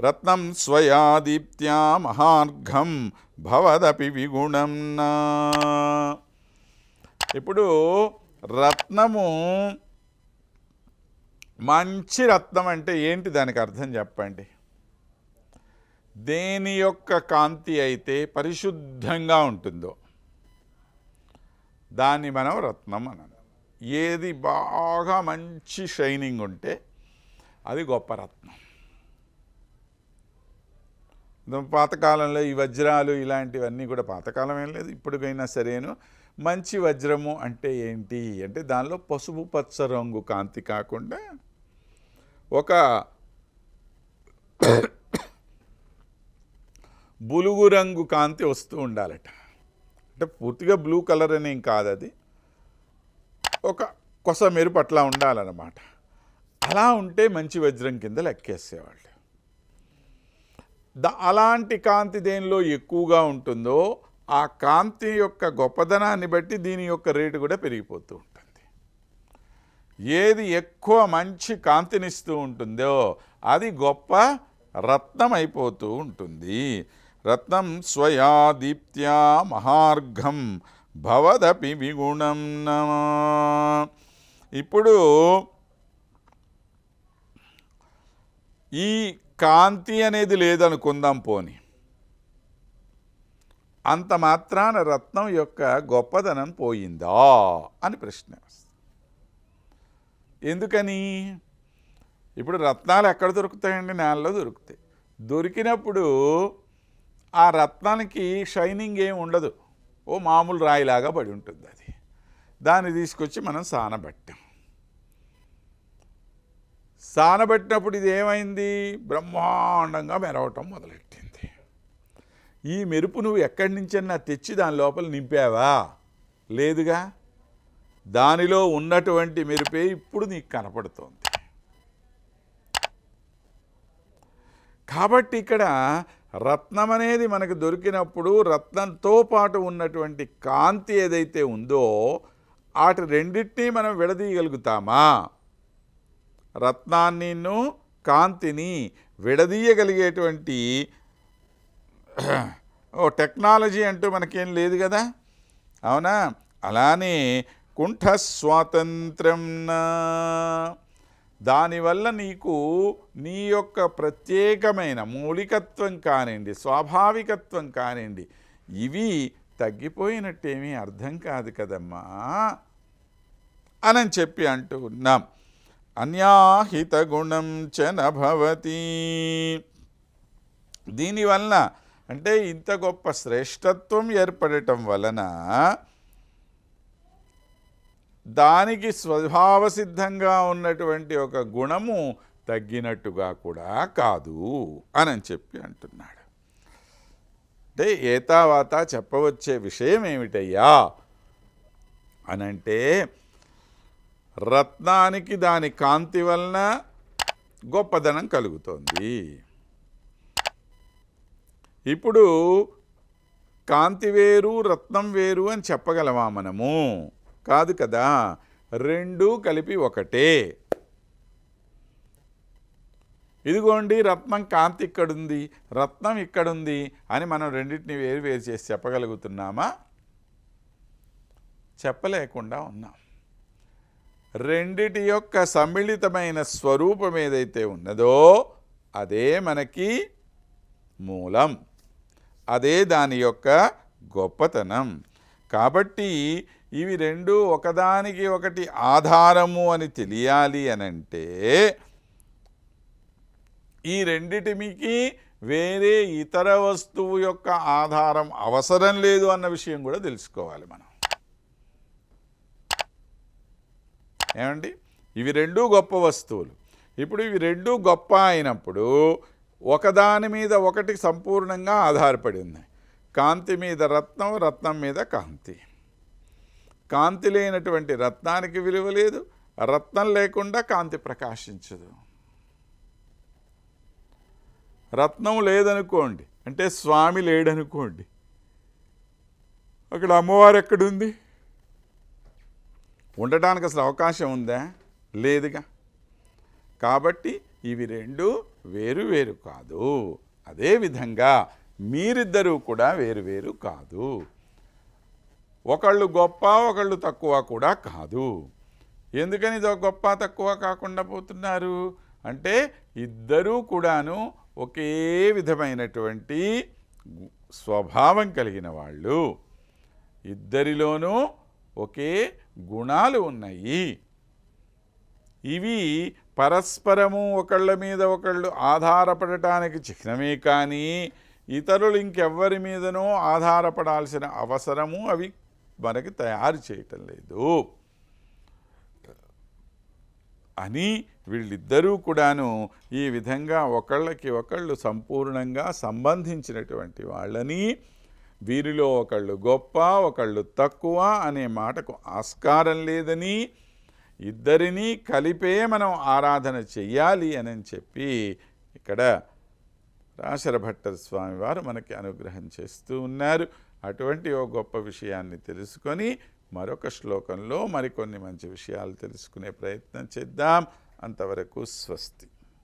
రత్నం స్వయా దీప్త్యా మహార్ఘం భవదపి విగుణం నా. ఇప్పుడు రత్నము, మంచి రత్నం అంటే ఏంటి, దానికి అర్థం చెప్పండి. దేని యొక్క కాంతి అయితే పరిశుద్ధంగా ఉంటుందో దాన్ని మనం రత్నం అన్నాం. ఏది బాగా మంచి షైనింగ్ ఉంటే అది గొప్ప రత్నం. పాతకాలంలో ఈ వజ్రాలు ఇలాంటివన్నీ కూడా, పాతకాలం ఏం లేదు ఇప్పటికైనా సరేను, మంచి వజ్రము అంటే ఏంటి అంటే దానిలో పసుపు పచ్చ రంగు కాంతి కాకుండా ఒక బులుగు రంగు కాంతి వస్తూ ఉండాలట. అంటే పూర్తిగా బ్లూ కలర్ అనేం కాదు, అది ఒక కొస మెరుపు అట్లా ఉండాలన్నమాట. అలా ఉంటే మంచి వజ్రం కింద లెక్కేసేవాళ్ళు. అలాంటి కాంతి దేనిలో ఎక్కువగా ఉంటుందో ఆ కాంతి యొక్క గొప్పదనాన్ని బట్టి దీని యొక్క రేటు కూడా పెరిగిపోతూ ఉంటుంది. ఏది ఎక్కువ మంచి కాంతినిస్తూ ఉంటుందో అది గొప్ప రత్నం అయిపోతూ ఉంటుంది. రత్నం స్వయా దీప్త్యా మహార్ఘం భవదపి విగుణం నమా. ఇప్పుడు ఈ కాంతి అనేది లేదనుకుందాం పోని, అంత మాత్రాన రత్నం యొక్క గొప్పదనం పోయిందా అని ప్రశ్న వస్తుంది. ఎందుకని? ఇప్పుడు రత్నాలు ఎక్కడ దొరుకుతాయండి? నేలలో దొరుకుతాయి. దొరికినప్పుడు ఆ రత్నానికి షైనింగ్ ఏమి ఉండదు, ఓ మామూలు రాయిలాగా పడి ఉంటుంది. అది దాన్ని తీసుకొచ్చి మనం సానబట్టాం. సానబట్టినప్పుడు ఇది ఏమైంది? బ్రహ్మాండంగా మెరవటం మొదలెట్టింది. ఈ మెరుపు నువ్వు ఎక్కడి నుంచన్నా తెచ్చి దాని లోపల నింపావా? లేదుగా. దానిలో ఉన్నటువంటి మెరుపే ఇప్పుడు నీకు కనపడుతోంది. కాబట్టి ఇక్కడ రత్నం అనేది మనకు దొరికినప్పుడు రత్నంతో పాటు ఉన్నటువంటి కాంతి ఏదైతే ఉందో వాటి రెండింటినీ మనం విడదీయగలుగుతామా? రత్నాన్నిను కాంతిని విడదీయగలిగేటువంటి టెక్నాలజీ అంటూ మనకేం లేదు కదా, అవునా? అలానే కుంఠ స్వాతంత్ర్యం, దానివల్ల నీకు నీ యొక్క ప్రత్యేకమైన మౌలికత్వం కానివ్వండి, స్వాభావికత్వం కానివ్వండి, ఇవి తగ్గిపోయినట్టేమీ అర్థం కాదు కదమ్మా అని చెప్పి అంటూ ఉన్నాం. అన్యాహిత గుణం చ నభవతి. దీనివలన అంటే ఇంత గొప్ప శ్రేష్టత్వం ఏర్పడటం వలన దానికి స్వభావసిద్ధంగా ఉన్నటువంటి ఒక గుణము తగ్గినట్టుగా కూడా కాదు అని చెప్పి అంటున్నాడు. అంటే ఏతావాత చెప్పవచ్చే విషయం ఏమిటయ్యా అనంటే, రత్నానికి దాని కాంతి వలన గొప్పదనం కలుగుతోంది. ఇప్పుడు కాంతి వేరు రత్నం వేరు అని చెప్పగలమా మనము? కాదు కదా. రెండూ కలిపి ఒకటే. ఇదిగోండి రత్నం కాంతి ఇక్కడుంది, రత్నం ఇక్కడుంది అని మనం రెండింటిని వేరు వేరు చేసి చెప్పగలుగుతున్నామా? చెప్పలేకుండా ఉన్నాం. రెండిటి యొక్క సమ్మిళితమైన స్వరూపం ఏదైతే ఉన్నదో అదే మనకి మూలం, అదే దాని యొక్క గొప్పతనం. కాబట్టి ఇవి రెండు ఒకదానికి ఒకటి ఆధారము అని తెలియాలి అనంటే ఈ రెండిటికి వేరే ఇతర వస్తువు యొక్క ఆధారం అవసరం లేదు అన్న విషయం కూడా తెలుసుకోవాలి మనం. ఏమండి? ఇవి రెండూ గొప్ప వస్తువులు. ఇప్పుడు ఇవి రెండూ గొప్ప అయినప్పుడు ఒకదాని మీద ఒకటి సంపూర్ణంగా ఆధారపడి ఉన్నాయి. కాంతి మీద రత్నం, రత్నం మీద కాంతి. కాంతి లేనటువంటి రత్నానికి విలువ లేదు, రత్నం లేకుండా కాంతి ప్రకాశించదు. రత్నం లేదనుకోండి, అంటే స్వామి లేడనుకోండి, అక్కడ అమ్మవారు ఎక్కడుంది? ఉండటానికి అసలు అవకాశం ఉందా? లేదుగా. కాబట్టి ఇవి రెండు వేరు వేరు కాదు. అదేవిధంగా మీరిద్దరూ కూడా వేరు వేరు కాదు. ఒకళ్ళు గొప్ప ఒకళ్ళు తక్కువ కూడా కాదు. ఎందుకని గొప్ప తక్కువ కాకుండా పోతున్నారు అంటే ఇద్దరూ కూడాను ఒకే విధమైనటువంటి స్వభావం కలిగిన వాళ్ళు, ఇద్దరిలోనూ ఒకే గుణాలు ఉన్నాయి. ఇవి పరస్పరము ఒకళ్ళ మీద ఒకళ్ళు ఆధారపడటానికి చిహ్నమే కానీ ఇతరులు ఇంకెవ్వరి మీదనో ఆధారపడాల్సిన అవసరము అవి మనకి తయారు చేయటం లేదు అని వీళ్ళిద్దరూ కూడాను ఈ విధంగా ఒకళ్ళకి ఒకళ్ళు సంపూర్ణంగా సంబంధించినటువంటి వాళ్ళని, వీరిలో ఒకళ్ళు గొప్ప ఒకళ్ళు తక్కువ అనే మాటకు ఆస్కారం లేదని, ఇద్దరినీ కలిపే మనం ఆరాధన చెయ్యాలి అని చెప్పి ఇక్కడ పరాశర భట్టర్ స్వామి వారు మనకి అనుగ్రహం చేస్తూ ఉన్నారు. అటువంటి ఓ గొప్ప విషయాన్ని తెలుసుకొని మరొక శ్లోకంలో మరికొన్ని మంచి విషయాలు తెలుసుకునే ప్రయత్నం చేద్దాం. అంతవరకు స్వస్తి.